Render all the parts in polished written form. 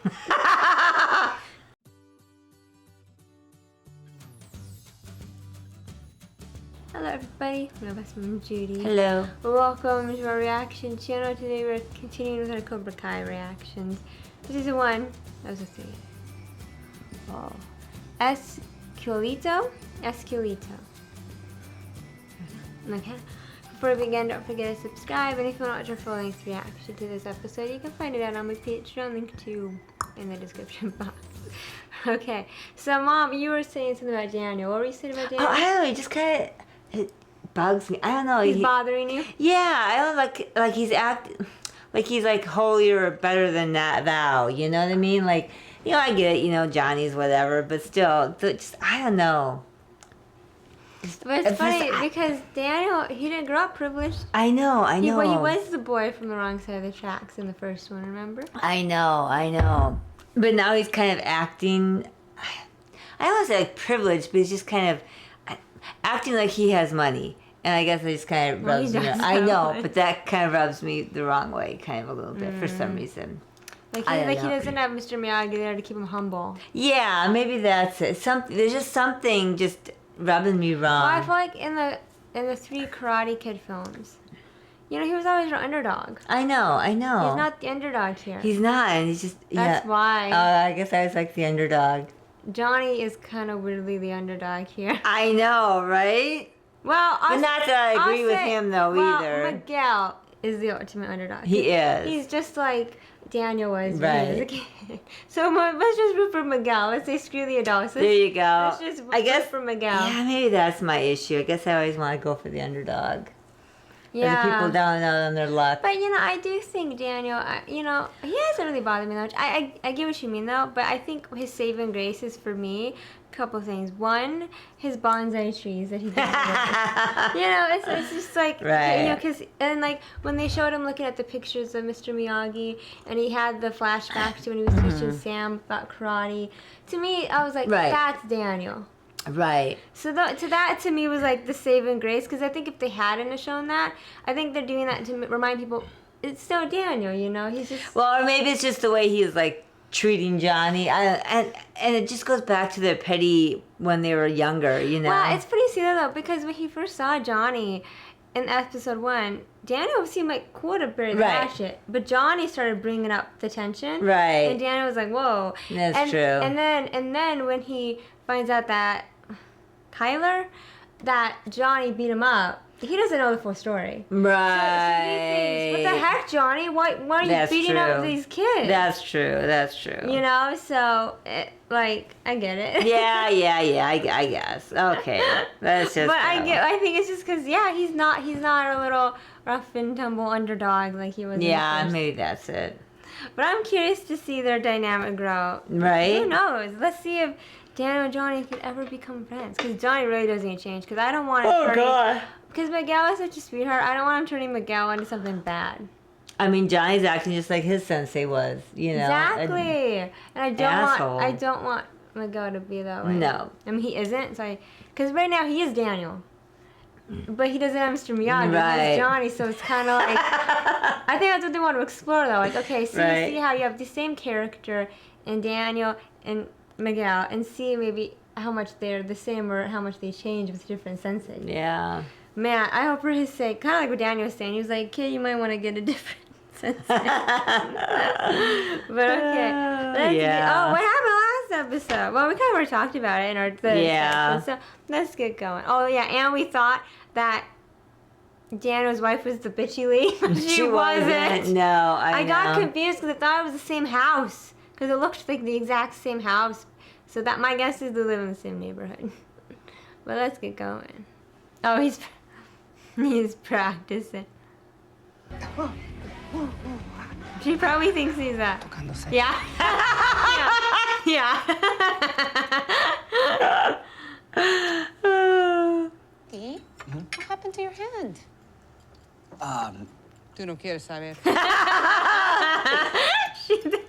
Hello everybody, my best friend Judy. Hello. Welcome to our reaction channel. Today we're continuing with our Cobra Kai reactions. This is the one, that was a 3. Oh. Esqueleto? Okay. Before we begin, don't forget to subscribe, and if you want to watch our full length reaction to this episode, you can find it out on my Patreon, link to in the description box. Okay, so Mom, you were saying something about Daniel. What were you saying about Daniel? Oh, I don't know, he just kind of, it bugs me. I don't know. He's bothering you? Yeah, I don't like he's he's like holier or better than that Val, you know what I mean? Like, you know, I get it, you know, Johnny's whatever, but still, just, I don't know. But it's funny because Daniel, he didn't grow up privileged. I know. He was the boy from the wrong side of the tracks in the first one, remember? I know. But now he's kind of acting, I don't want to say like privileged, but he's just kind of acting like he has money. And I guess it just kind of rubs me. I know, but that kind of rubs me the wrong way, kind of a little bit, for some reason. Like he doesn't have Mr. Miyagi there to keep him humble. Yeah, maybe that's it. There's just something just rubbing me wrong. Well, I feel like in the 3 Karate Kid films, you know, he was always an underdog. I know. He's not the underdog here. He's not, and he's just... That's why. I guess I was like the underdog. Johnny is kind of weirdly the underdog here. I know, right? Well, but not that I agree with him, though, either. Miguel is the ultimate underdog. He is. He's just like Daniel was when right. he was a kid. So let's just root for Miguel. Let's say screw the adults. There you go. Let's just root for Miguel. Yeah, maybe that's my issue. I guess I always want to go for the underdog. Yeah. Or the people down and out on their luck. But, you know, I do think Daniel, you know, he hasn't really bothered me that much. I get what you mean, though. But I think his saving grace is, for me, a couple things. One, his bonsai trees that he did. You know, it's just like, right. You know, because, and like, when they showed him looking at the pictures of Mr. Miyagi, and he had the flashbacks to when he was teaching Sam about karate, to me, I was like, that's Daniel. Right. So that to me was like the saving grace, because I think if they hadn't have shown that, I think they're doing that to remind people it's still Daniel, you know. He's just, well, or maybe it's just the way he's like treating Johnny, and it just goes back to their petty when they were younger, you know. Well, it's pretty silly though, because when he first saw Johnny in episode 1, Daniel seemed like cool to bury the hatchet, but Johnny started bringing up the tension, right? And Daniel was like, "Whoa." That's true. And then when he finds out that Johnny beat him up, he doesn't know the full story. Right. So he thinks, what the heck, Johnny? Why are you beating up these kids? That's true. You know, so, like, I get it. Yeah, I guess. Okay. That's just... But I think it's just because, yeah, he's not a little rough and tumble underdog like he was. Yeah, maybe that's it. But I'm curious to see their dynamic grow. Right? Who knows? Let's see if Daniel and Johnny could ever become friends. Because Johnny really doesn't change. Because I don't want to God. Because Miguel is such a sweetheart. I don't want him turning Miguel into something bad. I mean, Johnny's acting just like his sensei was, you know. Exactly. And I don't want Miguel to be that way. No. I mean, he isn't. So because right now he is Daniel. But he doesn't have Mr. Miyagi. Right. He has Johnny, so it's kind of like... I think that's what they want to explore, though. Like, okay, so you see how you have the same character in Daniel and Miguel, and see maybe how much they're the same or how much they change with different senses. Yeah. Man, I hope for his sake, kind of like what Daniel was saying. He was like, kid, you might want to get a different sensei. But okay. Oh, what happened last episode? Well, we kind of already talked about it in our discussion, so let's get going. Oh, yeah, and we thought that Daniel's wife was the bitchy lady. She wasn't. No, I got confused because I thought it was the same house. Because it looked like the exact same house. So that, my guess is they live in the same neighborhood. But let's get going. Oh, he's practicing. She probably thinks he's that. Yeah. Yeah. Hey, what happened to your hand? Tú no quieres saber. She's like,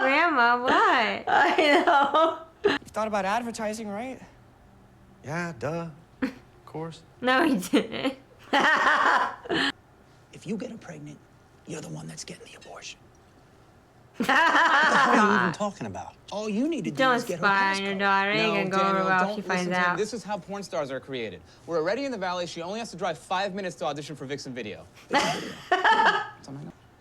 Grandma, what? I know. You've thought about advertising, right? Yeah, duh. Of course. No, he didn't. If you get her pregnant, you're the one that's getting the abortion. What are you even talking about? All you need to do Don't is get her spy on your passcode. daughter. It ain't No, gonna go over Daniel, well if don't she finds listen to him. out. This is how porn stars are created. We're already in the valley. She only has to drive 5 minutes to audition for Vixen Video.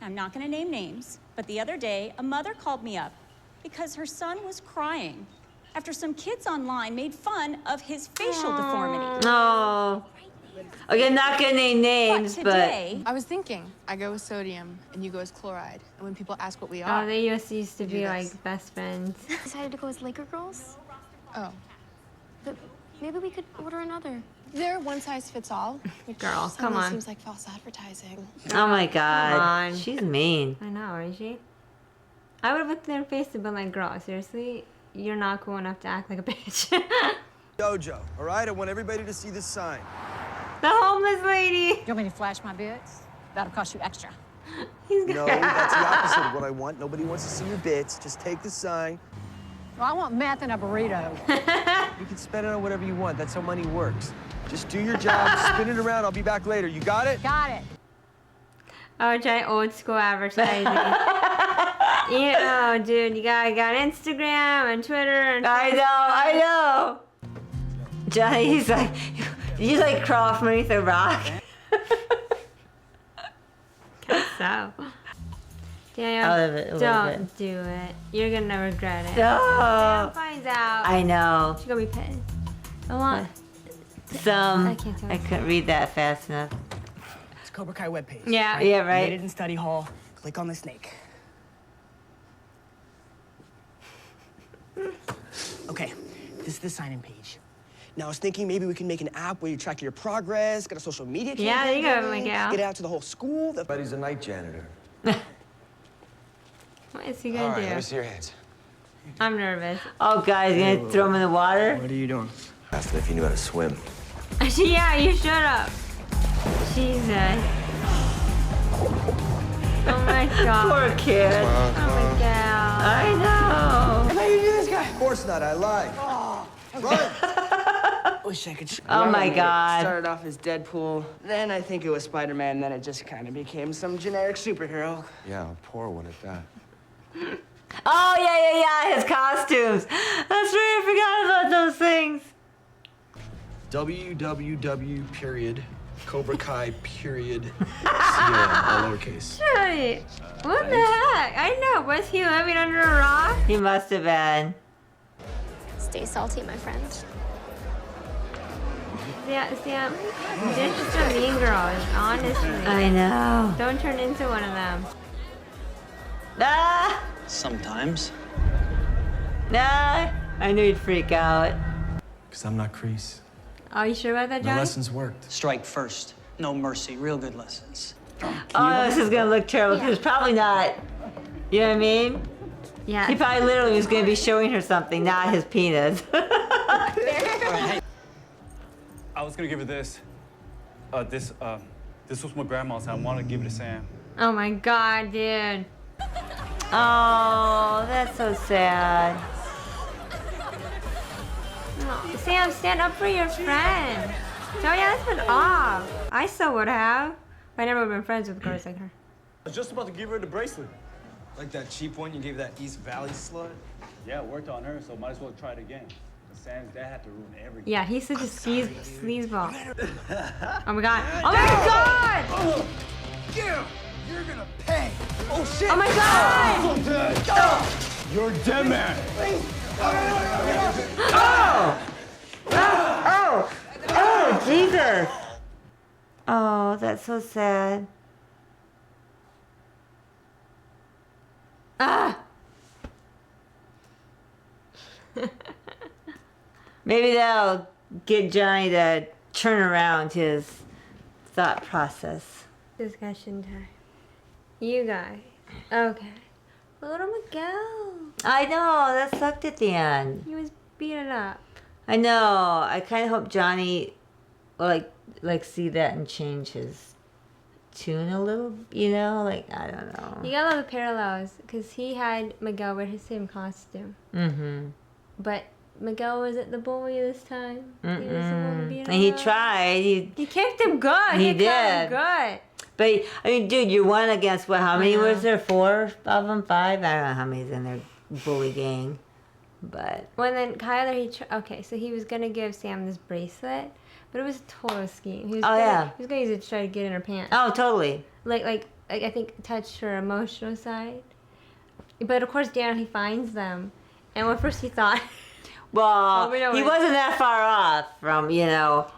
I'm not going to name names, but the other day, a mother called me up because her son was crying after some kids online made fun of his facial deformity. Oh. Oh, you're not gonna name names, But but today, I was thinking, I go with sodium and you go as chloride. And when people ask what we Oh, are, they used to be this. like best friends. Decided to go as Laker girls? oh, But maybe we could order another. they're one size fits all. Which Girl, come suddenly on. Seems like false advertising. oh my God, on. she's mean. I know, isn't she? I would have looked in her face and been like, girl, seriously? You're not cool enough to act like a bitch. Dojo, all right? I want everybody to see this sign. The homeless lady. You want me to flash my bits? That'll cost you extra. He's No, that's the opposite of what I want. Nobody wants to see your bits. Just take the sign. Well, I want meth and a burrito. You can spend it on whatever you want. That's how money works. Just do your job, spin it around. I'll be back later. You got it? Got it. Oh, try old school advertising. You know, dude, you got Instagram and Twitter and I know. Johnny's like, you like crawl from underneath a rock. Guess so. Daniel, A little bit, a little don't do it. You're gonna regret it. No. If Sam finds out, I know. she's gonna be pissed. I want. I can't tell. I couldn't read that fast enough. It's Cobra Kai webpage. Yeah. Yeah, right. Rated in study hall. Click on the snake. Okay, this is the sign-in page. Now, I was thinking maybe we can make an app where you track your progress, get a social media campaign Yeah, there you go, going, Miguel. get it out to the whole school. Buddy's a night janitor. What is he All gonna right, let me do? see your hands. I'm nervous. Oh, guys, you gonna throw him in the water? What are you doing? Asked him if he knew how to swim. Yeah, you shut up. Jesus. Oh my god. Poor kid. Oh my god. I know. I thought you knew this guy. Of course not, I lied. Run! Wish I could. Oh my God. Started off as Deadpool, then I think it was Spider-Man, then it just kind of became some generic superhero. Yeah, a poor one at that. Oh, yeah, his costumes. That's right, I forgot about those things. www period Cobra Kai period CM, all lowercase. Johnny, what the heck? I know. Was he living under a rock? He must have been. Stay salty, my friend. Yeah, Sam, they're just a mean girls, honestly. I know. Don't turn into one of them. Ah, Sometimes. nah. I knew you'd freak out. Because I'm not Crease. Are you sure about that, My Johnny? lessons worked. Strike first. No mercy. Real good lessons. Oh, this is gonna look terrible because it's probably not. You know what I mean? Yeah. He probably literally was gonna be showing her something, not his penis. I was gonna give her this. This was my grandma's. I wanted to give it to Sam. Oh my god, dude. Oh, that's so sad. Oh, Sam, stand up for your friend. Tell your husband off. I still would have. I never would have been friends with girls like her. I was just about to give her the bracelet. Like that cheap one you gave that East Valley slut? Yeah, it worked on her, so might as well try it again. But Sam's dad had to ruin everything. Yeah, he's such a sleazeball. Oh my god. Oh my god! Yeah, you're gonna pay. Oh shit! Oh my god! You're a dead man. Oh, Jesus. Oh, that's so sad. Ah! Maybe that'll get Johnny to turn around his thought process. Discussion time. You guys. Okay. Little Miguel. I know, that sucked at the end. He was beaten up. I know. I kind of hope Johnny will like see that and change his tune a little, you know? Like, I don't know. You gotta love the parallels, because he had Miguel wear his same costume. Mm-hmm. But Miguel wasn't the bully this time. He was the one beating And he him up. tried. He kicked him good. He kicked him did. good. But I mean, dude, you're one against what? How many was there? 4 of them? 5? I don't know how many's in their bully gang. But when then Kyler, okay, so he was gonna give Sam this bracelet, but it was a total scheme. He was he was gonna use it to try to get in her pants. Oh, totally. Like I think touch her emotional side. But of course, Daniel, he finds them, and at first he thought. Well, he wasn't that far off from, you know.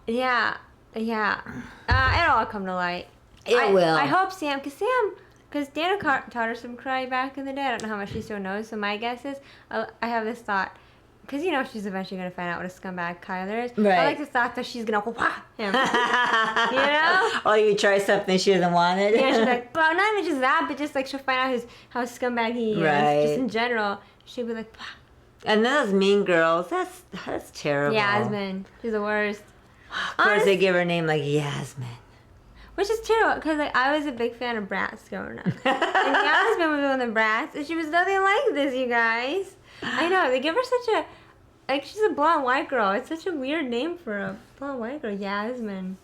Yeah. It'll all come to light. It will. I hope because Dana taught her some karate back in the day. I don't know how much she still knows, so my guess is, I have this thought, because she's eventually going to find out what a scumbag Kyler is. Right. I like the thought that she's going to whack him. You know? Oh, you try something she doesn't want it? Yeah, she's like, well, not even just that, but just like she'll find out how scumbag he is. Right. Just in general. She'll be like, whack. And then those mean girls, that's terrible. Yasmin. She's the worst. Of course, they give her a name like Yasmin. Which is terrible, because I was a big fan of Bratz growing up. And Yasmin was one of the Bratz, and she was nothing like this, you guys. I know, they give her such a, she's a blonde white girl. It's such a weird name for a blonde white girl, Yasmin.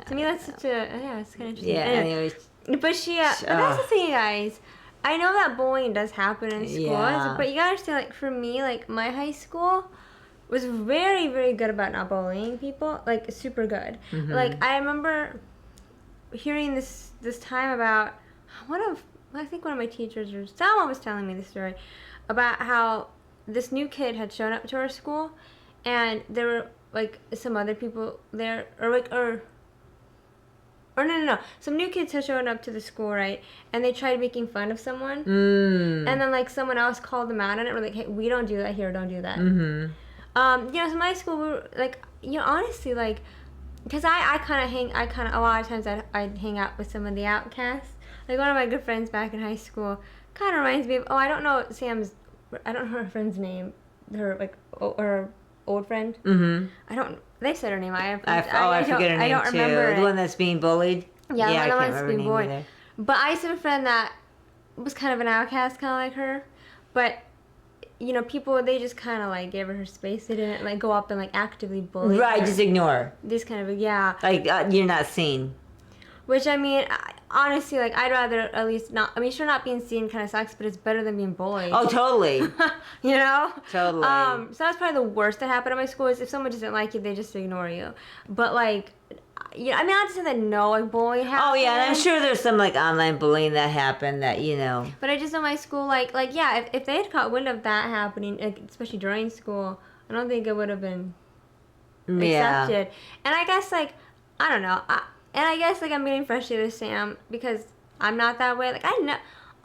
To me, that's such a, it's kind of interesting. Yeah, anyways. But that's the thing, you guys. I know that bullying does happen in schools, but you gotta understand, like, for me, like, my high school was very, very good about not bullying people, like, super good. Mm-hmm. Like, I remember hearing this time about I think one of my teachers or someone was telling me the story about how this new kid had shown up to our school, and there were like some other people there, or no, some new kids had shown up to the school, right? And they tried making fun of someone, and then like someone else called them out on it. We're like, hey, we don't do that here. Don't do that. Mm-hmm. So my school, we were like, honestly, like. Because I kind of, a lot of times I'd hang out with some of the outcasts. Like, one of my good friends back in high school kind of reminds me of, I don't know her friend's name. Her, like, her old friend. Mm-hmm. They said her name. I forget her name, I don't remember too. The one that's being bullied? Yeah, I the one can't that's remember being her name bullied. either. But I used to have a friend that was kind of an outcast, kind of like her. But people, they just kind of, like, gave her space. They didn't, like, go up and, like, actively bully Right, her. just ignore. This kind of, yeah. Like, you're not seen. Which, I mean, honestly, like, I'd rather at least not... I mean, sure, not being seen kind of sucks, but it's better than being bullied. Oh, totally. You know? Totally. So that's probably the worst that happened at my school is if someone doesn't like you, they just ignore you. But, like... I mean, not to say that like, bullying happened. Oh, yeah, and I'm sure there's some, like, online bullying that happened that, But I just know my school, like yeah, if they had caught wind of that happening, like, especially during school, I don't think it would have been accepted. And I guess, like, I don't know. I guess, like, I'm getting frustrated with Sam because I'm not that way. Like, I know...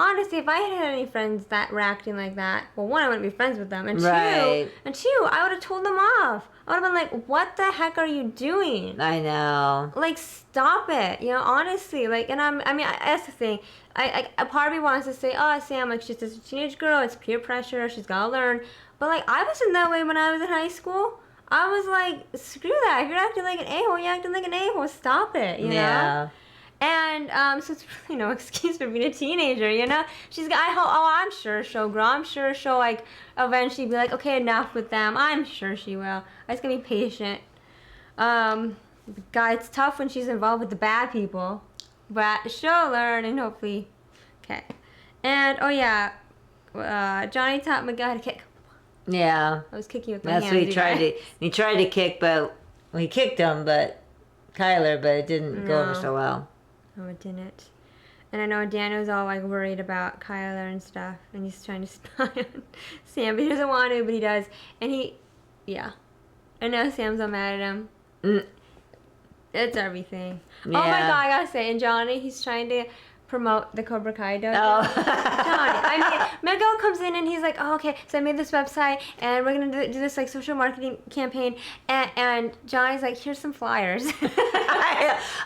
Honestly, if I had any friends that were acting like that, well, one, I wouldn't be friends with them, and two, I would have told them off. I would have been like, what the heck are you doing? I know. Like, stop it. Honestly. Like, and I mean, that's the thing. A part of me wants to say, oh, Sam, like, she's just a teenage girl. It's peer pressure. She's got to learn. But, like, I wasn't that way when I was in high school. I was like, screw that. If you're acting like an a-hole, you're acting like an a-hole. Stop it, you know? And so it's really no excuse for being a teenager, I'm sure she'll grow. I'm sure she'll, like, eventually be like, okay, enough with them. I'm sure she will. I just gotta be patient. God, it's tough when she's involved with the bad people, but she'll learn and hopefully, okay. And Johnny taught Miguel how to kick. Yeah. I was kicking with my hands. That's what he tried to kick, but he kicked him, Kyler, but it didn't go over so well. No, it didn't. And I know Daniel's all, like, worried about Kyler and stuff, and he's trying to spy on Sam, but he doesn't want to, but he does. And I know Sam's all mad at him. It's everything. Yeah. Oh my God, I gotta say, and Johnny, he's trying to promote the Cobra Kai dojo. Oh. Johnny, I mean, Miguel comes in and he's like, oh, okay, so I made this website and we're gonna do this, like, social marketing campaign, and Johnny's like, here's some flyers.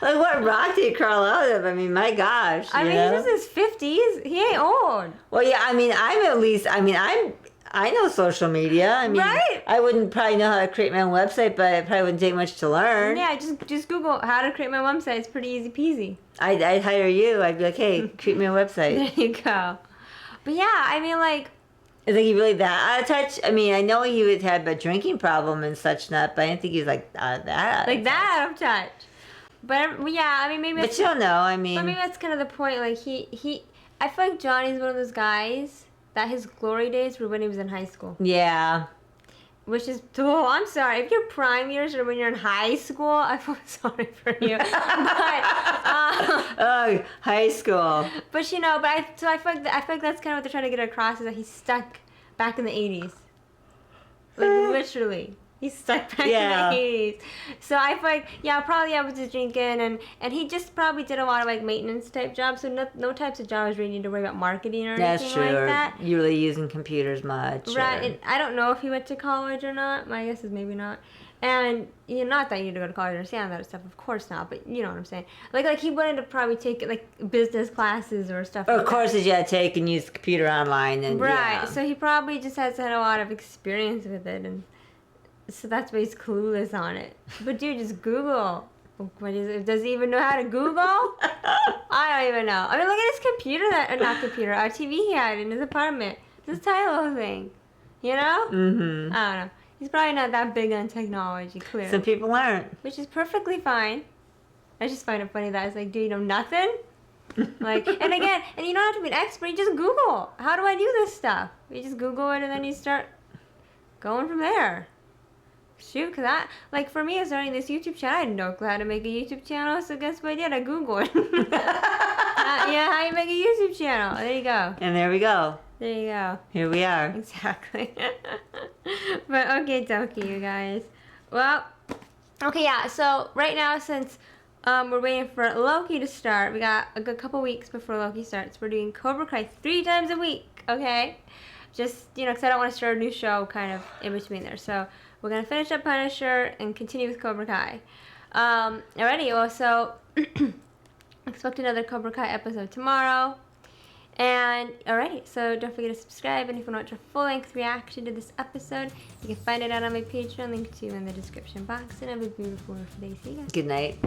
Like, what rock did he crawl out of? I mean, my gosh. I mean, he's in his 50s. He ain't old. Well, yeah, I mean, I know social media. I mean, right? I wouldn't probably know how to create my own website, but it probably wouldn't take much to learn. Yeah, just Google how to create my website. It's pretty easy peasy. I'd hire you. I'd be like, hey, create me a website. There you go. But yeah, I mean, like... Is he really that out of touch? I mean, I know he had a drinking problem and such not, but I didn't think he was like that. Like that out of touch. But yeah, I mean, maybe. But you'll know. I mean. But maybe that's kind of the point. Like I feel like Johnny's one of those guys that his glory days were when he was in high school. Yeah. Which is, oh, I'm sorry. If your prime years are when you're in high school, I feel sorry for you. But, oh, high school. But you know, I feel like that's kind of what they're trying to get across is that he's stuck back in the 80s. Like literally. He's stuck back in the 80s. So I feel like, probably I was just drinking and he just probably did a lot of like maintenance type jobs. So no types of jobs where you need to worry about marketing or anything like that. You really using computers much. Right. And I don't know if he went to college or not. My guess is maybe not. And not that you need to go to college to understand that stuff, of course not. But you know what I'm saying. Like he wanted to probably take like business classes or stuff. Or courses you had to take and use the computer online and right. So he probably just has had a lot of experience with it and. So that's why he's clueless on it. But dude, just Google. What is it? Does he even know how to Google? I don't even know. I mean, look at his computer, not computer, our TV he had in his apartment. This tiny little thing. You know? Mm-hmm. I don't know. He's probably not that big on technology, clearly. Some people aren't. Which is perfectly fine. I just find it funny that it's like, dude, you know nothing? Like, and again, and you don't have to be an expert, you just Google. How do I do this stuff? You just Google it and then you start going from there. Shoot, because for me, starting this YouTube channel, I had no clue how to make a YouTube channel, so guess what I did? I Googled. How you make a YouTube channel. There you go. And there we go. There you go. Here we are. Exactly. But okay, dokie, you guys. Well, okay, yeah, so right now, since we're waiting for Loki to start, we got a good couple weeks before Loki starts. We're doing Cobra Kai 3 times a week, okay? Just, because I don't want to start a new show kind of in between there, so... We're going to finish up Punisher and continue with Cobra Kai. Alrighty, well, so expect another Cobra Kai episode tomorrow. And alrighty, so don't forget to subscribe. And if you want a full-length reaction to this episode, you can find it out on my Patreon, link to you in the description box. And have a beautiful day. See you guys. Good night.